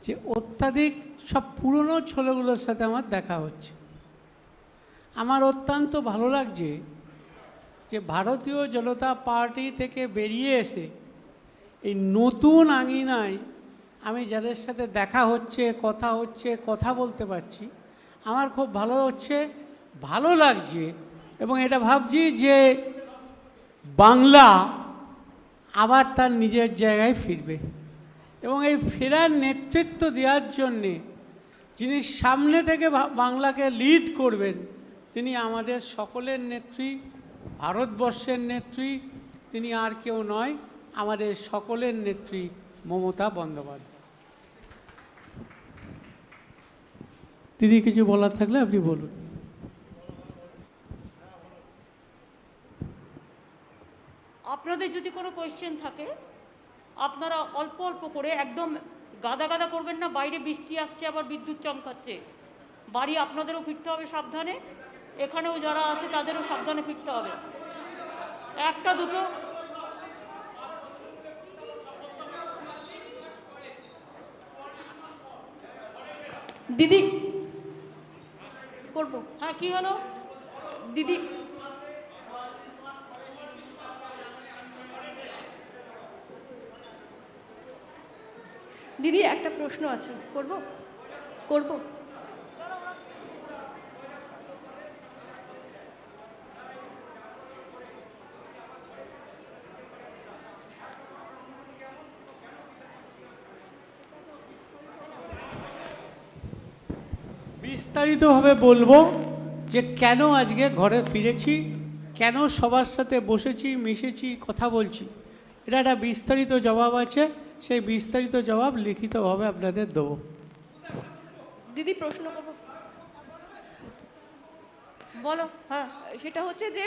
যে অত্যাধিক সব পুরনো ছেলেগুলোর সাথে আমার দেখা হচ্ছে। আমার অত্যন্ত ভালো লাগছে যে ভারতীয় জনতা পার্টি থেকে বেরিয়ে এসে এই নতুন আঙিনায় আমি যাদের সাথে দেখা হচ্ছে, কথা বলতে পারছি, আমার খুব ভালো লাগছে। এবং এটা ভাবছি যে বাংলা আবার তার নিজের জায়গায় ফিরবে, এবং এই ফেরার নেতৃত্ব দেওয়ার জন্যে যিনি সামনে থেকে বাংলাকে লিড করবেন তিনি আমাদের সকলের নেত্রী, ভারতবর্ষের নেত্রী। তিনি আর কেউ নয়, আমাদের সকলের নেত্রী মমতা বন্দ্যোপাধ্যায়। দিদি কিছু বলার থাকলে আপনি বলুন। আপনাদের যদি কোনো কোয়েশ্চেন থাকে আপনারা অল্প অল্প করে, একদম গাদা গাদা করবেন না। বাইরে বৃষ্টি আসছে, আবার বিদ্যুৎ চমকাচ্ছে। বাড়ি আপনাদেরও ফিরতে হবে সাবধানে, এখানেও যারা আছে তাদেরও সাবধানে ফিরতে হবে। একটা দুটো দিদি করবো। হ্যাঁ, কি হলো দিদি? দিদি একটা প্রশ্ন আছে, করব? বিস্তারিতভাবে বলবো যে কেন আজকে ঘরে ফিরেছি, কেন সবার সাথে বসেছি, মিশেছি, কথা বলছি। এটা একটা বিস্তারিত জবাব আছে, সেই বিস্তারিত জবাব লিখিতভাবে আপনাদের দেবো। দিদি প্রশ্ন করব, বলো। হ্যাঁ, সেটা হচ্ছে যে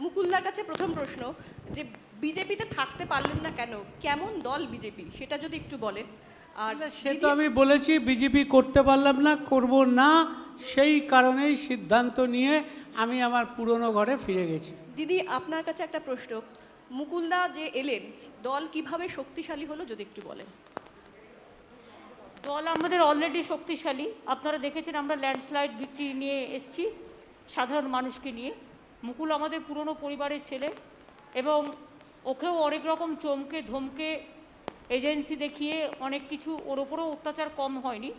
মুকুলদার কাছে প্রথম প্রশ্ন, যে বিজেপিতে থাকতে পারলেন না কেন? কেমন দল বিজেপি, সেটা যদি একটু বলেন। আর সে তো আমি বলেছি, বিজেপি করতে পারলাম না, করব না, সেই কারণেই সিদ্ধান্ত নিয়ে আমি আমার পুরনো ঘরে ফিরে গেছি। দিদি আপনার কাছে একটা প্রশ্ন, মুকুলদা যে এলেন, দল কিভাবে শক্তিশালী হলো যদি একটু বলেন। দল আমাদের অলরেডি শক্তিশালী। আপনারা দেখেছেন আমরা ল্যান্ডস্লাইড ভিক্টরি নিয়ে এসেছি সাধারণ মানুষকে নিয়ে। মুকুল আমাদের পুরনো পরিবারের ছেলে, এবং ওকেও অনেক রকম চমকে ধমকে এজেন্সি দেখিয়ে অনেক কিছু, ওর ওপরেও অত্যাচার কম হয়নি।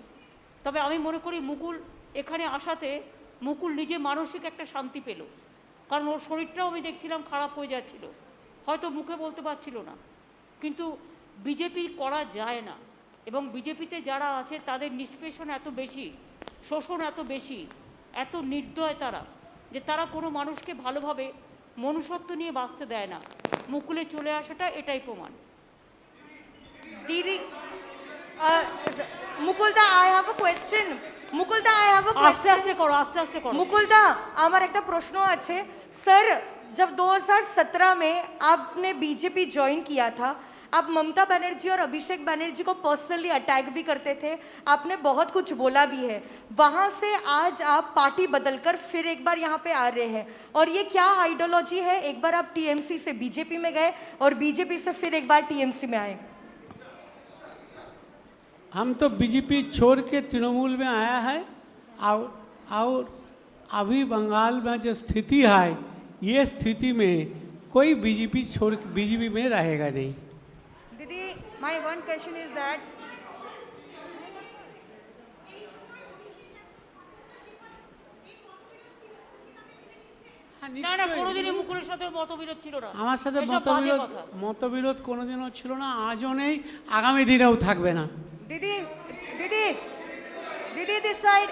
তবে আমি মনে করি মুকুল এখানে আসাতে মুকুল নিজে মানসিক একটা শান্তি পেল, কারণ ওর শরীরটাও আমি দেখছিলাম খারাপ হয়ে যাচ্ছিল, হয়তো মুখে বলতে পারছিল না। কিন্তু বিজেপি করা যায় না, এবং বিজেপিতে যারা আছে তাদের নিষ্পেষণ এত বেশি, শোষণ এত বেশি, এত নির্দয় তারা, যে তারা কোনো মানুষকে ভালোভাবে মনুষ্যত্ব নিয়ে বাঁচতে দেয় না। মুকুলে চলে আসাটা এটাই প্রমাণ। Didi, Mukulda, I have a question. আস্তে আস্তে করো, আস্তে আস্তে করো। मुकुलदा, আমার একটা प्रश्न আছে सर। जब 2017 में आपने बीजेपी ज्वाइन किया था, आप ममता बनर्जी और अभिषेक बनर्जी को पर्सनली अटैक भी करते थे, आपने बहुत कुछ बोला भी है। वहाँ से आज आप पार्टी बदलकर फिर एक बार यहाँ पे आ रहे हैं, और ये क्या आइडियोलॉजी है? एक बार आप टीएमसी से बीजेपी में गए और बीजेपी से फिर एक बार टीएमसी में आए। हम तो बीजेपी छोड़ के तृणमूल में आया है, और अभी बंगाल में जो स्थिति है, ये स्थिति में कोई बीजेपी में रहेगा नहीं। Didi, my one question is that না না, কোনোদিনই মুকুলের সাথে মতবিরোধ ছিল না। আমার সাথে এসব বাজে কথা। মতবিরোধ কোনোদিনও ছিল না, আজও নেই, আগামী দিনেও থাকবে না। Didi, this side.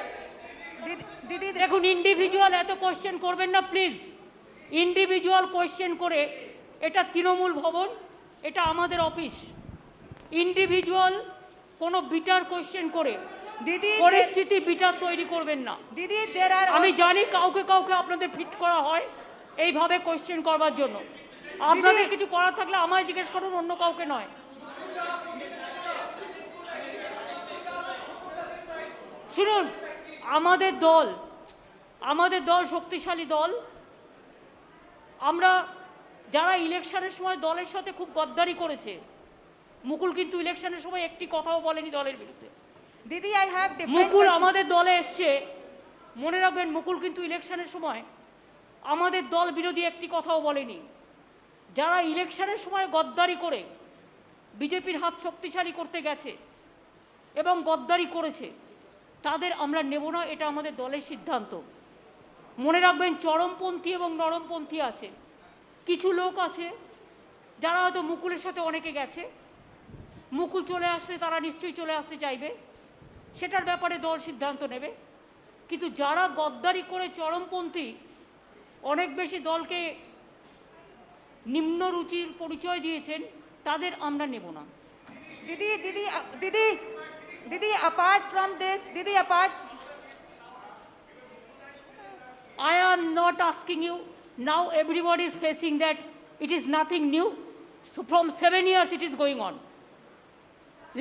Didi, দেখুন, ইন্ডিভিজুয়াল এত কোয়েশ্চেন করবেন না প্লিজ। ইন্ডিভিজুয়াল কোয়েশ্চেন করে, এটা তৃণমূল ভবন, এটা আমাদের অফিস। ইন্ডিভিজুয়াল কোনো বিটার কোয়েশ্চেন করে Didi, পরিস্থিতি বিটার তৈরি করবেন না। Didi, there are আমি also, জানি কাউকে কাউকে আপনাদের ফিট করা হয় এইভাবে কোয়েশ্চেন করবার জন্য। আপনাদের কিছু করার থাকলে আমায় জিজ্ঞেস করুন, অন্য কাউকে নয়। শুনুন, আমাদের দল শক্তিশালী দল। আমরা যারা ইলেকশনের সময় দলের সাথে খুব গদ্দারি করেছে, মুকুল কিন্তু ইলেকশনের সময় একটি কথাও বলেনি দলের বিরুদ্ধে। Didi, I have different Mukul questions. আমাদের দলে এসছে, মনে রাখবেন মুকুল কিন্তু ইলেকশনের সময় আমাদের দল বিরোধী একটি কথাও বলেনি। যারা ইলেকশনের সময় গদ্দারি করে বিজেপির হাত শক্তিশালী করতে গেছে এবং গদ্দারি করেছে তাদের আমরা নেব না, এটা আমাদের দলের সিদ্ধান্ত। মনে রাখবেন চরমপন্থী এবং নরমপন্থী আছে, কিছু লোক আছে যারা হয়তো মুকুলের সাথে অনেকে গেছে, মুকুল চলে আসলে তারা নিশ্চয়ই চলে আসতে চাইবে, সেটার ব্যাপারে দল সিদ্ধান্ত নেবে। কিন্তু যারা গদ্দারি করে চরমপন্থী অনেক বেশি দলকে নিম্ন রুচির পরিচয় দিয়েছেন তাদের আমরা নেব না। Didi, apart from this, I am not asking you, now everybody is facing that it is nothing new. So from 7 years it is going on.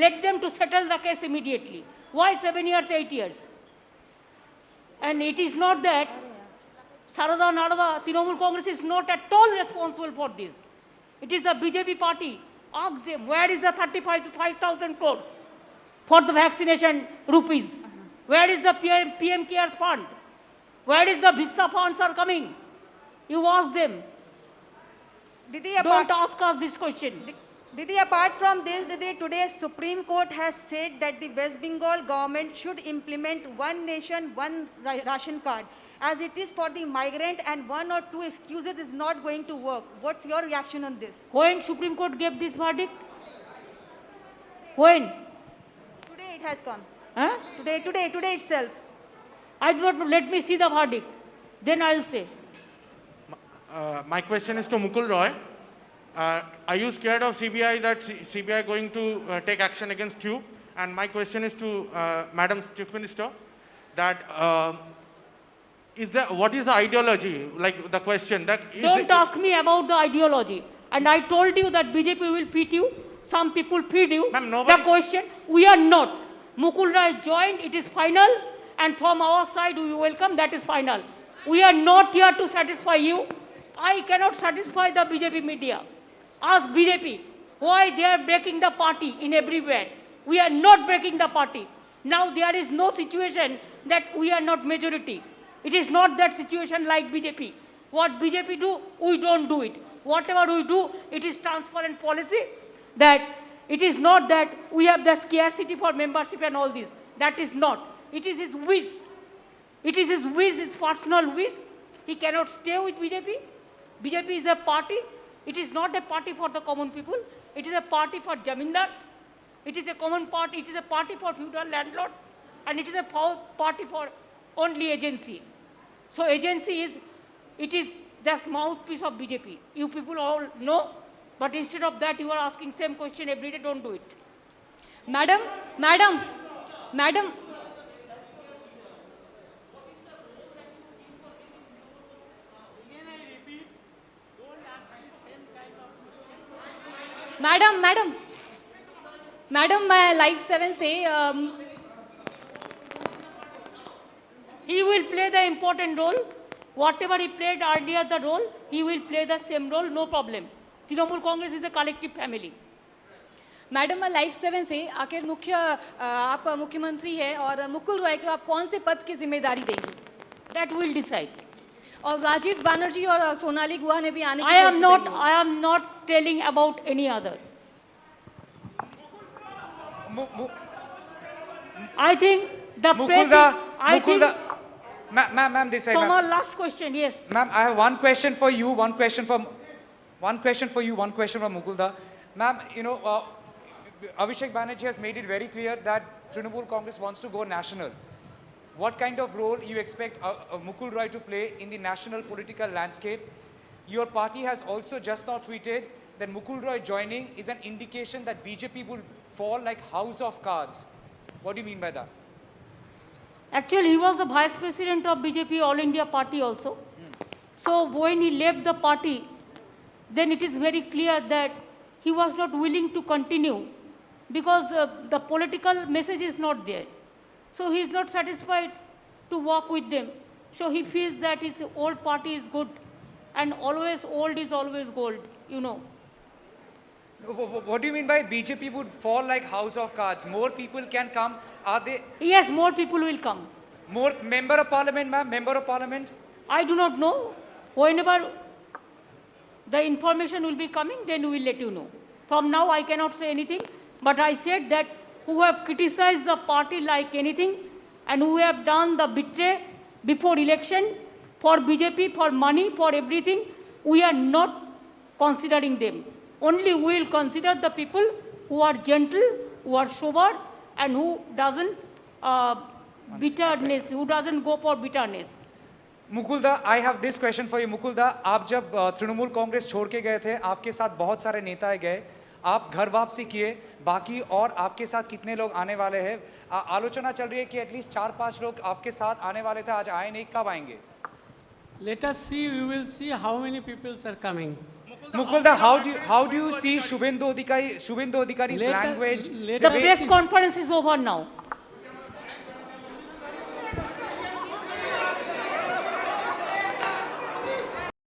Let them to settle the case immediately. Why 7 years, 8 years? And it is not that Sarada Narada, Trinamool Congress is not at all responsible for this. It is the BJP party. Ask them, where is the 35,000 crores for the vaccination rupees? Where is the PM Cares Fund? Where is the Vista funds are coming? You ask them. Didi, Don't ask us this question. Didi, apart from this, Didi, today Supreme Court has said that the West Bengal government should implement one nation, one ration card. As it is for the migrant and one or two excuses is not going to work. What's your reaction on this? When Supreme Court gave this verdict? When? Today it has come. Huh? Today itself. I do not know. Let me see the verdict. Then I will say. My question is to Mukul Roy. Are you scared of CBI that CBI going to take action against you? And my question is to Madam Chief Minister that what is the ideology? Like the question that Don't ask me about the ideology. And I told you that BJP will feed you. Some people feed you. Ma'am, nobody- The question, we are not. Mukul Roy joined, it is final. And from our side, we welcome, that is final. We are not here to satisfy you. I cannot satisfy the BJP media. Ask BJP why they are breaking the party in everywhere. We are not breaking the party. Now there is no situation that we are not majority. It is not that situation like BJP. What BJP do, we don't do it. Whatever we do, it is transparent policy. That it is not that we have the scarcity for membership and all this. That is not. It is his wish. It is his wish, his personal wish. He cannot stay with BJP. BJP is a party. It is not a party for the common people. It is a party for jamindars. It is a common party. It is a party for feudal landlord. And it is a party for only agency. So agency is, it is just mouthpiece of BJP. You people all know. But instead of that, you are asking same question every day. Don't do it. Madam. Madam, my Live 7 say, He will play the important role. Whatever he played earlier the role, he will play the same role, no problem. Trinamool Congress is a collective family. Madam live 7 से आखिर आप मुख्यमंत्री हैं और मुकुल रॉय को आप कौन से पद की जिम्मेदारी देंगी? That will decide. और राजीव बनर्जी और सोनाली गुहा ने भी आने की I am कोशिश not. की है। I am not telling about any other. I think the press. I think. Ma'am, this side. Tomorrow last question. Yes. Ma'am, I have one question for you, one question for Mukulda. Ma'am, you know, Abhishek Banerjee has made it very clear that Trinamool Congress wants to go national. What kind of role you expect Mukul Roy to play in the national political landscape? Your party has also just now tweeted that Mukul Roy joining is an indication that BJP will fall like house of cards. What do you mean by that? Actually, he was the vice president of BJP All India Party also. So when he left the party, then it is very clear that he was not willing to continue because the political message is not there. So he is not satisfied to work with them. So he feels that his old party is good and always old is always gold, you know. What do you mean by BJP would fall like house of cards? More people can come. Are they Yes, more people will come. more member of parliament, ma'am? Member of parliament? I do not know. Whenever the information will be coming, then we will let you know. From now, I cannot say anything, but I said that who have criticized the party like anything and who have done the betray before election for BJP, for money, for everything, we are not considering them. Only we will consider the people who are gentle, who are sober, and who doesn't bitterness, who doesn't go for bitterness. मुकुलदा, I have this question for you. मुकुलदा, आप जब तृणमूल कांग्रेस छोड़ के गए थे, आपके साथ बहुत सारे नेता गए, आप घर वापसी किए, बाकी और आपके साथ कितने लोग आने वाले हैं? आलोचना चल रही है कि एटलीस्ट 4-5 लोग आपके साथ आने वाले थे, आज आए नहीं, कब आएंगे? Let us see, we will see how many people are coming. Mukulda, how do you see Shubhendu Adhikari's Let us- language? let The us press see. conference is over now.